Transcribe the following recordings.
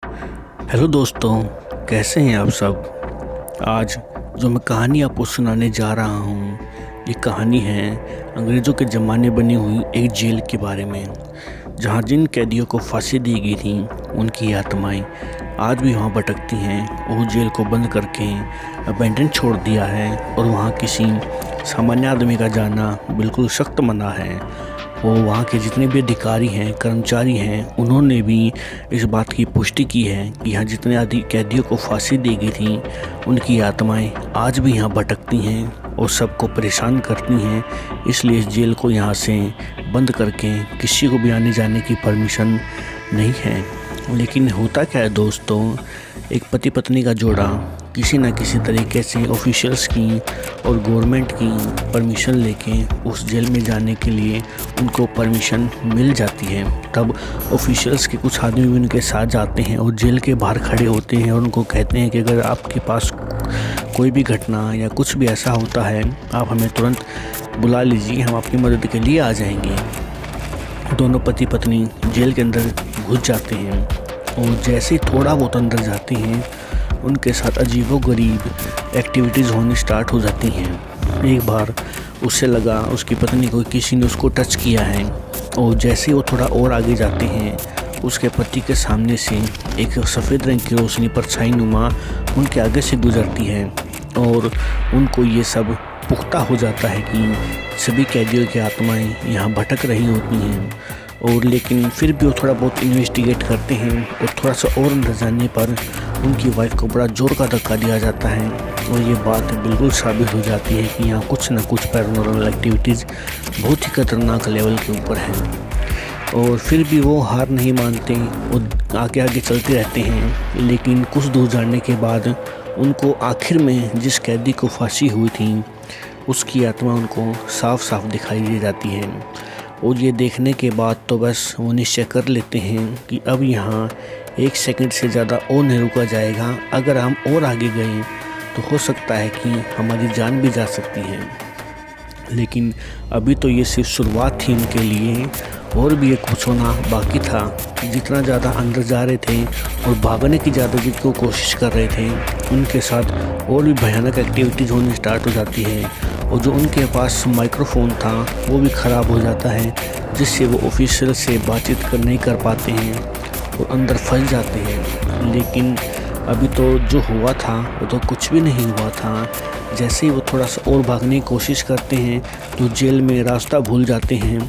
Hello दोस्तों, कैसे हैं आप सब। आज जो मैं कहानी आपको सुनाने जा रहा हूँ, ये कहानी है अंग्रेज़ों के ज़माने बनी हुई एक जेल के बारे में, जहाँ जिन कैदियों को फांसी दी गई थी उनकी आत्माएं आज भी वहाँ भटकती हैं। वो जेल को बंद करके अबेंडन छोड़ दिया है और वहाँ किसी सामान्य आदमी का जाना बिल्कुल सख्त मना है। वो वहाँ के जितने भी अधिकारी हैं, कर्मचारी हैं, उन्होंने भी इस बात की पुष्टि की है कि यहाँ जितने आदि कैदियों को फांसी दी गई थी उनकी आत्माएं आज भी यहाँ भटकती हैं और सबको परेशान करती हैं। इसलिए इस जेल को यहाँ से बंद करके किसी को भी आने जाने की परमिशन नहीं है। लेकिन होता क्या है दोस्तों, एक पति पत्नी का जोड़ा किसी न किसी तरीके से ऑफिशियल्स की और गवर्नमेंट की परमिशन लेके उस जेल में जाने के लिए उनको परमिशन मिल जाती है। तब ऑफिशियल्स के कुछ आदमी भी उनके साथ जाते हैं और जेल के बाहर खड़े होते हैं और उनको कहते हैं कि अगर आपके पास कोई भी घटना या कुछ भी ऐसा होता है, आप हमें तुरंत बुला लीजिए, हम आपकी मदद के लिए आ जाएंगे। दोनों पति पत्नी जेल के अंदर घुस जाते हैं और जैसे ही थोड़ा बहुत अंदर जाते हैं उनके साथ अजीबोगरीब एक्टिविटीज़ होनी स्टार्ट हो जाती हैं। एक बार उससे लगा उसकी पत्नी को किसी ने उसको टच किया है और जैसे ही वो थोड़ा और आगे जाते हैं उसके पति के सामने से एक सफ़ेद रंग की रोशनी परछाई नुमा उनके आगे से गुजरती है और उनको ये सब पुख्ता हो जाता है कि सभी कैदियों की आत्माएं यहाँ भटक रही होती हैं। और लेकिन फिर भी वो थोड़ा बहुत इन्वेस्टिगेट करते हैं और थोड़ा सा और अंदर जाने पर उनकी वाइफ को बड़ा ज़ोर का धक्का दिया जाता है और ये बात बिल्कुल साबित हो जाती है कि यहाँ कुछ न कुछ पैरानॉर्मल एक्टिविटीज़ बहुत ही खतरनाक लेवल के ऊपर हैं। और फिर भी वो हार नहीं मानते और आगे आगे चलते रहते हैं। लेकिन कुछ दूर जाने के बाद उनको आखिर में जिस कैदी को फांसी हुई थी उसकी आत्मा उनको साफ साफ दिखाई दे जाती है। और ये देखने के बाद तो बस वो निश्चय कर लेते हैं कि अब यहाँ 1 सेकंड से ज़्यादा और नहीं रुका जाएगा। अगर हम और आगे गए तो हो सकता है कि हमारी जान भी जा सकती है। लेकिन अभी तो ये सिर्फ शुरुआत थी उनके लिए, और भी एक कुछ होना बाकी था। जितना ज़्यादा अंदर जा रहे थे और भागने की ज़्यादा जिनको कोशिश कर रहे थे उनके साथ और भी भयानक एक्टिविटीज़ होनी स्टार्ट हो जाती है। और जो उनके पास माइक्रोफोन था वो भी ख़राब हो जाता है, जिससे वो ऑफिशियल से बातचीत नहीं कर पाते हैं और अंदर फंस जाते हैं। लेकिन अभी तो जो हुआ था वो तो कुछ भी नहीं हुआ था। जैसे ही वो थोड़ा सा और भागने की कोशिश करते हैं तो जेल में रास्ता भूल जाते हैं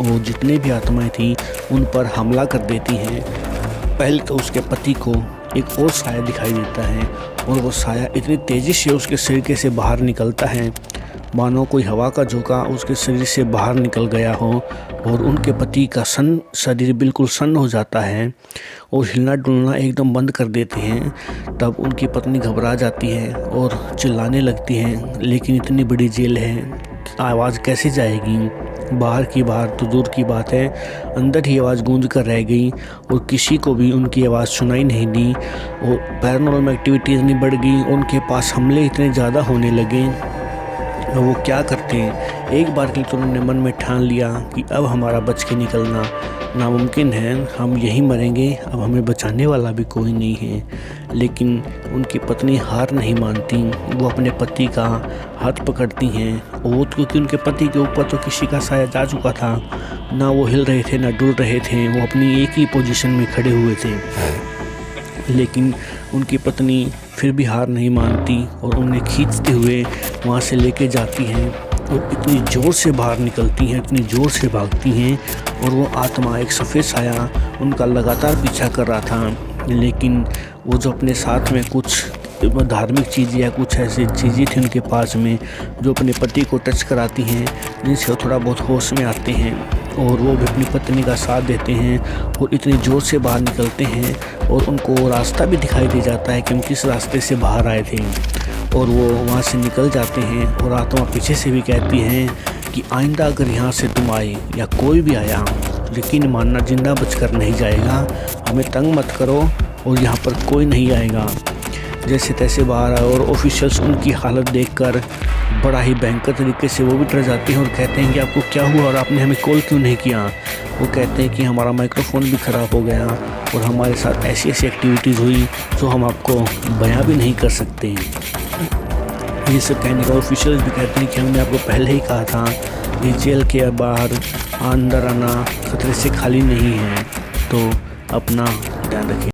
और जितने भी आत्माएं थी उन पर हमला कर देती हैं। पहले तो उसके पति को एक और साया दिखाई देता है और वो साया इतनी तेज़ी से उसके शरीर से बाहर निकलता है मानो कोई हवा का झोंका उसके शरीर से बाहर निकल गया हो। और उनके पति का शरीर बिल्कुल सन्न हो जाता है और हिलना डुलना एकदम बंद कर देते हैं। तब उनकी पत्नी घबरा जाती है और चिल्लाने लगती है, लेकिन इतनी बड़ी जेल है, आवाज़ कैसे जाएगी। बाहर की बाहर तो दूर की बात है, अंदर ही आवाज़ गूंज कर रह गई और किसी को भी उनकी आवाज़ सुनाई नहीं दी। और पैरानॉर्मल एक्टिविटी इतनी बढ़ गई, उनके पास हमले इतने ज़्यादा होने लगे। और वो क्या करते हैं, एक बार के लिए तो उन्होंने मन में ठान लिया कि अब हमारा बच के निकलना नामुमकिन है, हम यहीं मरेंगे, अब हमें बचाने वाला भी कोई नहीं है। लेकिन उनकी पत्नी हार नहीं मानती, वो अपने पति का हाथ पकड़ती हैं। वो क्योंकि उनके पति के ऊपर तो किसी का साया जा चुका था, ना वो हिल रहे थे ना डुल रहे थे, वो अपनी एक ही पोजीशन में खड़े हुए थे। लेकिन उनकी पत्नी फिर भी हार नहीं मानती और उन्हें खींचते हुए वहाँ से लेके जाती हैं और इतनी ज़ोर से बाहर निकलती हैं, इतनी ज़ोर से भागती हैं। और वो आत्मा, एक सफ़ेद साया उनका लगातार पीछा कर रहा था। लेकिन वो जो अपने साथ में कुछ धार्मिक चीज़ें या कुछ ऐसी चीज़ें थी उनके पास में जो अपने पति को टच कराती हैं, जिनसे वो थोड़ा बहुत होश में आते हैं और वो भी अपनी पत्नी का साथ देते हैं और इतनी ज़ोर से बाहर निकलते हैं। और उनको रास्ता भी दिखाई दे जाता है कि हम किस रास्ते से बाहर आए थे, और वो वहाँ से निकल जाते हैं। और आत्मा पीछे से भी कहती हैं कि आइंदा अगर यहाँ से तुम आए या कोई भी आया, यकीन मानना जिंदा बचकर नहीं जाएगा, हमें तंग मत करो और यहाँ पर कोई नहीं आएगा। जैसे तैसे बाहर आए और ऑफिशियल्स उनकी हालत देखकर बड़ा ही भयंकर तरीके से वो भी डर जाते हैं और कहते हैं कि आपको क्या हुआ और आपने हमें कॉल क्यों नहीं किया। वो कहते हैं कि हमारा माइक्रोफोन भी ख़राब हो गया और हमारे साथ ऐसी ऐसी एक्टिविटीज़ हुई जो हम आपको बयां भी नहीं कर सकते हैं। ये सब कहने का ऑफिशियल्स भी कहते हैं कि हमने आपको पहले ही कहा था ये जेल के बाहर अंदर आना खतरे से खाली नहीं है, तो अपना ध्यान रखें।